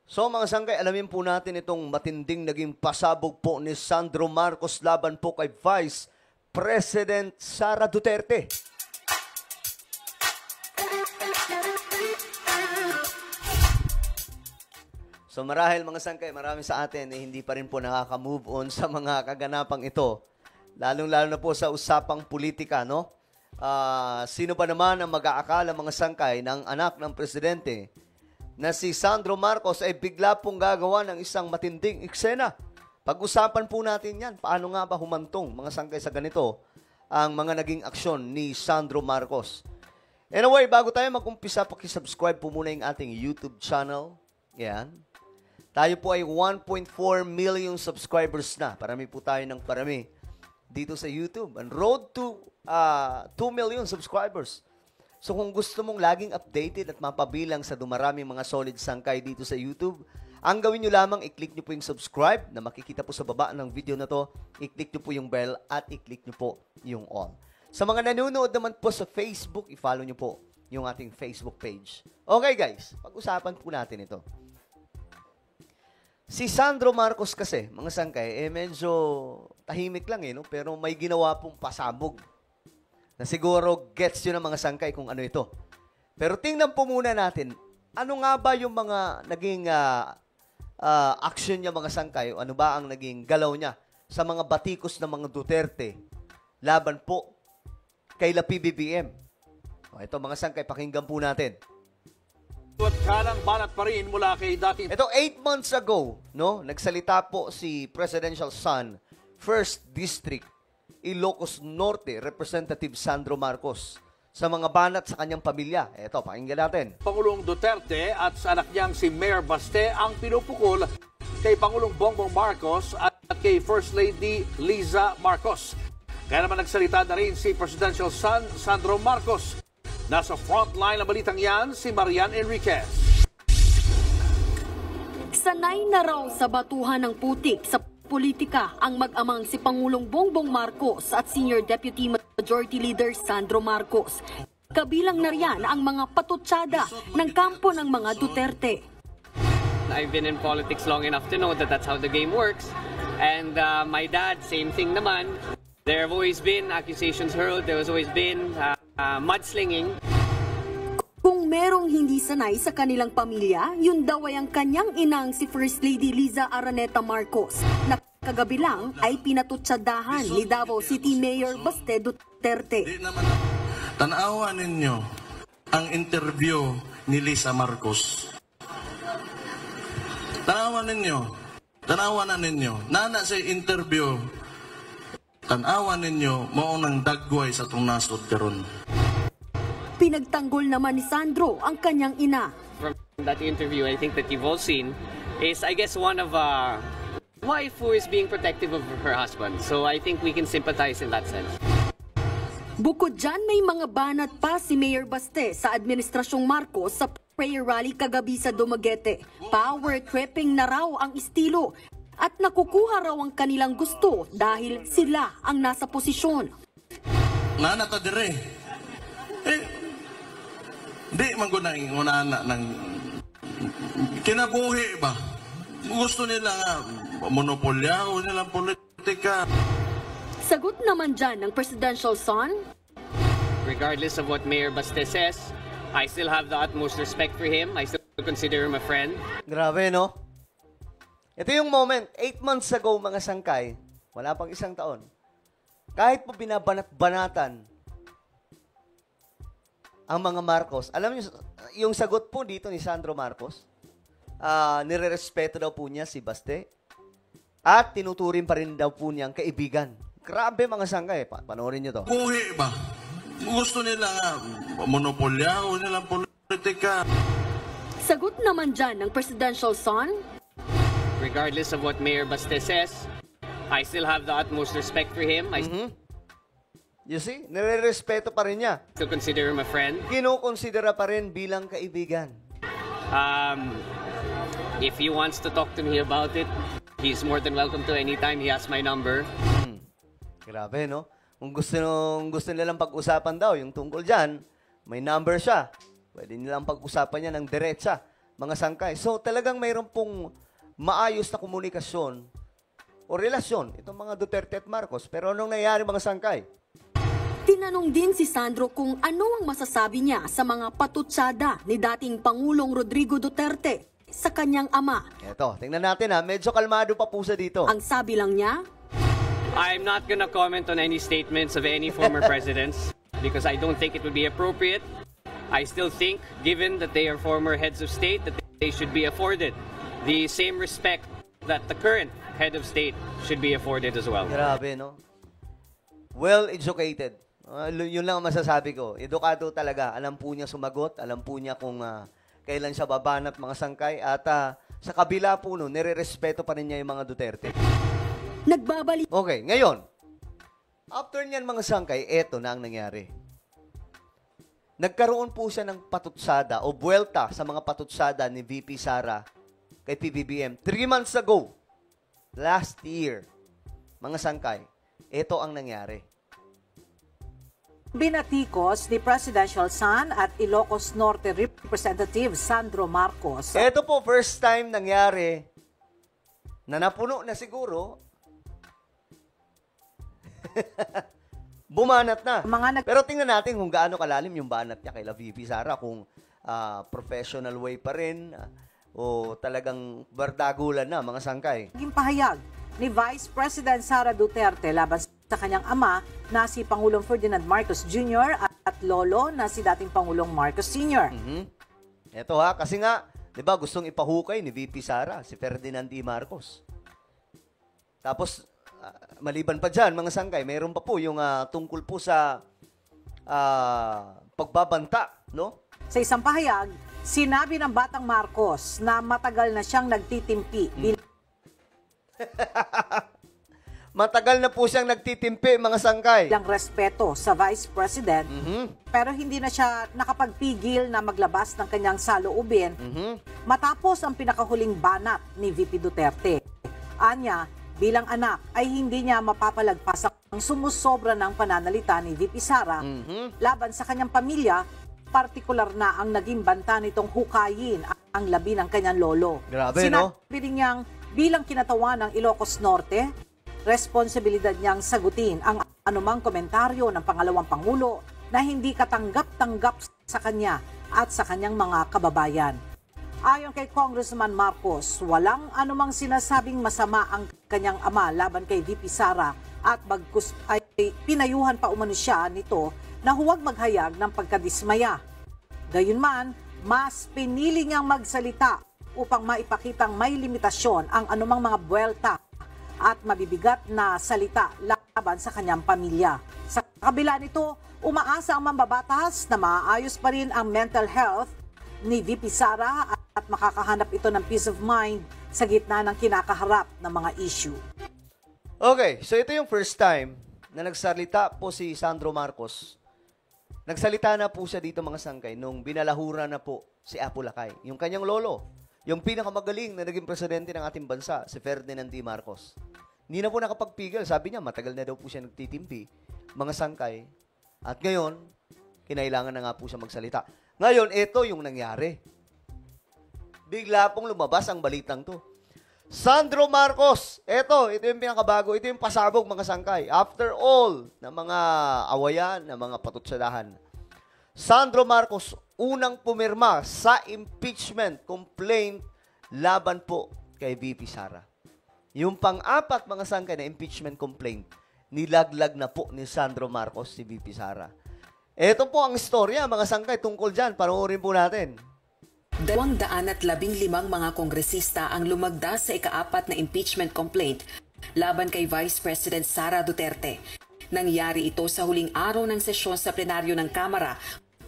So mga sangkay, alamin po natin itong matinding naging pasabog po ni Sandro Marcos laban po kay Vice President Sara Duterte. So marahil mga sangkay, marami sa atin hindi pa rin po nakaka-move on sa mga kaganapang ito. Lalong-lalo na po sa usapang politika, no? Sino pa naman ang mag-aakala mga sangkay ng anak ng presidente na si Sandro Marcos ay bigla pong gagawa ng isang matinding eksena. Pag-usapan po natin yan. Paano nga ba humantong mga sangkay sa ganito ang mga naging aksyon ni Sandro Marcos. Anyway, bago tayo mag-umpisa, pakisubscribe po muna yung ating YouTube channel. Yan. Tayo po ay 1.4 million subscribers na. Parami po tayo ng parami dito sa YouTube. And road to 2 million subscribers. So kung gusto mong laging updated at mapabilang sa dumaraming mga solid sangkay dito sa YouTube, ang gawin nyo lamang, i-click nyo po yung subscribe na makikita po sa baba ng video na to. I-click nyo po yung bell at i-click nyo po yung all. Sa mga nanonood naman po sa Facebook, i-follow nyo po yung ating Facebook page. Okay guys, pag-usapan po natin ito. Si Sandro Marcos kasi, mga sangkay, medyo tahimik lang no? Pero may ginawa pong pasabog na siguro gets yun ng mga sangkay kung ano ito. Pero tingnan po muna natin, ano nga ba yung mga naging action niya mga sangkay? Ano ba ang naging galaw niya sa mga batikos ng mga Duterte laban po kay la PBBM? Ito mga sangkay, pakinggan po natin. At kanang banat pa rin mula kay dating... Ito, 8 months ago, no, nagsalita po si Presidential Son, 1st District, Ilocos Norte, Representative Sandro Marcos, sa mga banat sa kanyang pamilya. Ito, pakinggan natin. Pangulong Duterte at sa anak niyang si Mayor Baste ang pinupukol kay Pangulong Bongbong Marcos at kay First Lady Liza Marcos. Kaya naman nagsalita na rin si Presidential Son, Sandro Marcos. Nasa frontline ng balitang yan, si Marian Enriquez. Sanay na raw sa batuhan ng putik sa politika ang mag-amang si Pangulong Bongbong Marcos at Senior Deputy Majority Leader Sandro Marcos. Kabilang na riyan ang mga patutsada ng kampo ng mga Duterte. I've been in politics long enough to know that that's how the game works. And my dad, same thing naman. There have always been accusations hurled. There has always been mudslinging. Kung merong hindi sanay sa kanilang pamilya, yun daw ay ang kanyang inang si First Lady Liza Araneta Marcos na kagabi lang ay pinatutsadahan ni Davao City Mayor Baste Duterte. Tanawan ninyo ang interview ni Liza Marcos. Tanawan ninyo. Nana sa interview, tanawan ninyo maunang dagway sa itong nasod karon. Pinagtanggol naman ni Sandro ang kanyang ina. From that interview, I think that you've all seen, is I guess one of a wife who is being protective of her husband. So I think we can sympathize in that sense. Bukod dyan, may mga banat pa si Mayor Baste sa Administrasyong Marcos sa prayer rally kagabi sa Dumaguete. Power tripping na raw ang estilo at nakukuha raw ang kanilang gusto dahil sila ang nasa posisyon. Nanata dire. Di magunang unana ng kinabuhi ba? Gusto nila nga monopolya o nilang politika. Sagot naman dyan ng Presidential Son. Regardless of what Mayor Baste says, I still have the utmost respect for him. I still consider him a friend. Grabe, no? Ito yung moment, 8 months ago, mga sangkay, wala pang 1 taon. Kahit po binabanat-banatan ang mga Marcos, alam niyo, yung sagot po dito ni Sandro Marcos, nirerespeto daw po niya si Baste at tinuturing pa rin daw po niyang kaibigan. Grabe mga sangkay, panoorin niyo to. Buhi ba? Gusto nila nga monopolya o nilang politika. Sagot naman dyan ng Presidential Son. Regardless of what Mayor Baste says, I still have the utmost respect for him. You see, nire-respeto pa rin niya. Still consider him a friend. Kinukonsidera pa rin bilang kaibigan. If he wants to talk to me about it, he's more than welcome to anytime. He has my number. Grabe, no? Kung gusto nilang pag-usapan daw, yung tungkol dyan, may number siya. Pwede nilang pag-usapan niya ng diretsa. mga sangkay. So talagang mayroon pong maayos na komunikasyon o relasyon itong mga Duterte at Marcos. Pero anong nangyari mga sangkay? Tinanong din si Sandro kung ano ang masasabi niya sa mga patutsada ni dating Pangulong Rodrigo Duterte sa kanyang ama. Eto, tingnan natin ha. Medyo kalmado pa po siya dito. Ang sabi lang niya, I'm not gonna comment on any statements of any former presidents because I don't think it would be appropriate. I still think, given that they are former heads of state, that they should be afforded the same respect that the current head of state should be afforded as well. Grabe, no? Well-educated. Yun lang ang masasabi ko. Edukado talaga. Alam po niya sumagot. Alam po niya kung kailan siya babanat mga sangkay. At sa kabila po nun, nire-respeto pa rin niya yung mga Duterte. nagbabalik Okay, ngayon. After niyan mga sangkay, eto na ang nangyari. Nagkaroon po siya ng patutsada o buwelta sa mga patutsada ni VP Sara kay PBBM 3 months ago. Last year. Mga sangkay, ito ang nangyari. Binatikos ni Presidential Son at Ilocos Norte Representative Sandro Marcos. Ito po, first time nangyari na napuno na siguro. Bumanat na. Pero tingnan natin kung gaano kalalim yung banat niya kay VP Sara. Kung professional way pa rin o talagang bardagulan na mga sangkay. Naging pahayag ni Vice President Sara Duterte laban sa kanyang ama na si Pangulong Ferdinand Marcos Jr. at lolo na si dating Pangulong Marcos Sr. Ito ha, kasi nga, di ba, gustong ipahukay ni VP Sara, si Ferdinand D. Marcos. Tapos, maliban pa dyan, mga sangkay, mayroon pa po yung tungkol po sa pagbabanta, no? Sa isang pahayag, sinabi ng Batang Marcos na matagal na siyang nagtitimpi Matagal na po siyang nagtitimpi, mga sangkay. bilang respeto sa Vice President, pero hindi na siya nakapagpigil na maglabas ng kanyang saloobin matapos ang pinakahuling banat ni VP Duterte. Anya, bilang anak ay hindi niya mapapalagpas ang sumusobra ng pananalita ni VP Sara laban sa kanyang pamilya, partikular na ang naging banta nitong hukayin ang labi ng kanyang lolo. Grabe, Sinabi no? rin niyang bilang kinatawan ng Ilocos Norte, responsibilidad niyang sagutin ang anumang komentaryo ng pangalawang Pangulo na hindi katanggap-tanggap sa kanya at sa kanyang mga kababayan. Ayon kay Congressman Marcos, walang anumang sinasabing masama ang kanyang ama laban kay VP Sara at bagkus ay pinayuhan pa umano siya nito na huwag maghayag ng pagkadismaya. Gayunman, mas pinili niyang magsalita upang maipakitang may limitasyon ang anumang mga buwelta at mabibigat na salita laban sa kanyang pamilya. Sa kabila nito, umaasa ang mambabatas na maayos pa rin ang mental health ni VP Sara at makakahanap ito ng peace of mind sa gitna ng kinakaharap ng mga issue. Okay, so ito yung first time na nagsalita po si Sandro Marcos. Nagsalita na po siya dito mga sangkay nung binalahura na po si Apo Lakay, yung kanyang lolo. Yung pinakamagaling na naging presidente ng ating bansa, si Ferdinand D. Marcos. Hindi na po nakapagpigil. Sabi niya, matagal na daw po siya nagtitimpi. Mga sangkay. At ngayon, kinailangan na nga po siya magsalita. Ngayon, ito yung nangyari. Bigla pong lumabas ang balitang to. Sandro Marcos, ito yung pinakabago. Ito yung pasabog mga sangkay. After all na mga awayan, na mga patutsadahan. Sandro Marcos, unang pumirma sa impeachment complaint laban po kay VP Sara. Yung pang-apat mga sangkay na impeachment complaint, nilaglag na po ni Sandro Marcos si VP Sara. Ito po ang istorya mga sangkay tungkol dyan. Panoorin po natin. 215 mga kongresista ang lumagda sa ika-4 na impeachment complaint laban kay Vice President Sara Duterte. Nangyari ito sa huling araw ng sesyon sa plenaryo ng Kamara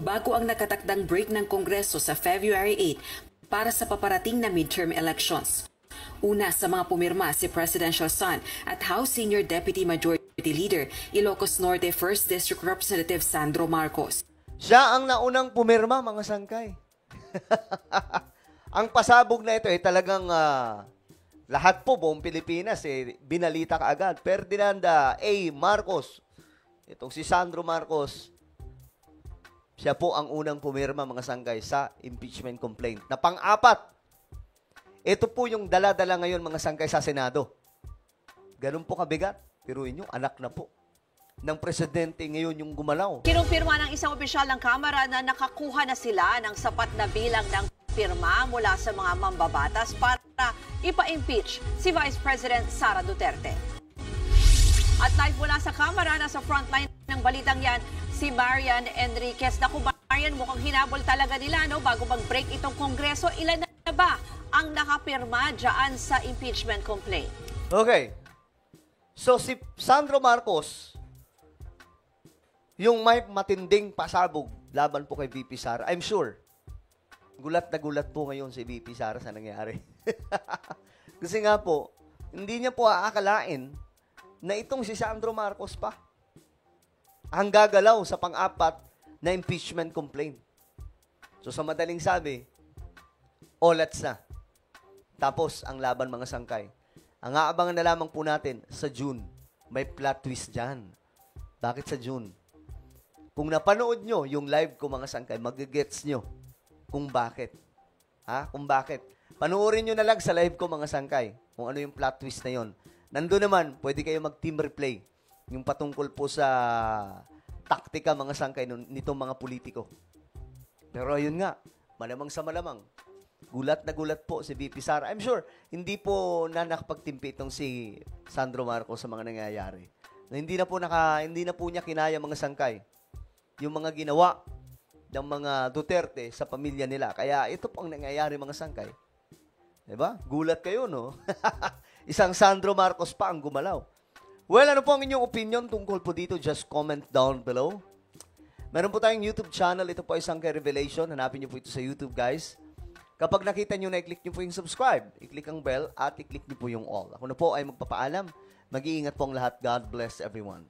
bago ang nakatakdang break ng Kongreso sa February 8 para sa paparating na midterm elections. Una sa mga pumirma si Presidential Son at House Senior Deputy Majority Leader Ilocos Norte 1st District Representative Sandro Marcos. Siya ang naunang pumirma mga sangkay. Ang pasabog na ito ay talagang lahat po buong Pilipinas binalita kaagad. Ferdinand A. Marcos, itong si Sandro Marcos, siya po ang unang pumirma mga sangkay sa impeachment complaint na pang-apat Ito po yung dala-dala ngayon mga sangkay sa Senado. Ganun po kabigat. Pero inyo, anak na po ng presidente ngayon yung gumalaw. Kinumpirma ng isang opisyal ng Kamara na nakakuha na sila ng sapat na bilang ng pirma mula sa mga mambabatas para ipa-impeach si Vice President Sara Duterte. At live mula sa Kamara, nasa frontline ng balitang yan, si Marian Enriquez. Naku, Marian, mukhang hinabol talaga nila, no? Bago mag-break itong Kongreso, ilan na ba ang nakapirma dyan sa impeachment complaint? Okay. So, si Sandro Marcos, yung may matinding pasabog laban po kay VP Sara, I'm sure, gulat na gulat po ngayon si VP Sara sa nangyari. Kasi nga po, hindi niya po aakalain na itong si Sandro Marcos pa ang gagalaw sa pang-apat na impeachment complaint. So sa madaling sabi, olats na. Tapos ang laban mga sangkay. Ang aabangan na lamang po natin sa June. May plot twist dyan. Bakit sa June? Kung napanood nyo yung live ko mga sangkay, mag-gets nyo kung bakit. Kung bakit. Panoorin nyo na lang sa live ko mga sangkay kung ano yung plot twist na yon. Nandun naman, pwede kayo mag-team replay. Yung patungkol po sa taktika mga sangkay nitong mga politiko. Pero ayun nga, malamang sa malamang, gulat na gulat po si VP Sara. I'm sure, hindi po na nakapagtimpi itong si Sandro Marcos sa mga nangyayari. Hindi na po niya kinaya mga sangkay yung mga ginawa ng mga Duterte sa pamilya nila. Kaya ito po ang nangyayari mga sangkay. Diba? Gulat kayo, no? Isang Sandro Marcos pa ang gumalaw. Well, ano po ang inyong opinion tungkol po dito? Just comment down below. Meron po tayong YouTube channel. Ito po ay Sangkay Revelation. Hanapin niyo po ito sa YouTube, guys. Kapag nakita niyo na, i-click niyo po yung subscribe. I-click ang bell at i-click niyo po yung all. Ako na po ay magpapaalam. Mag-iingat po ang lahat. God bless everyone.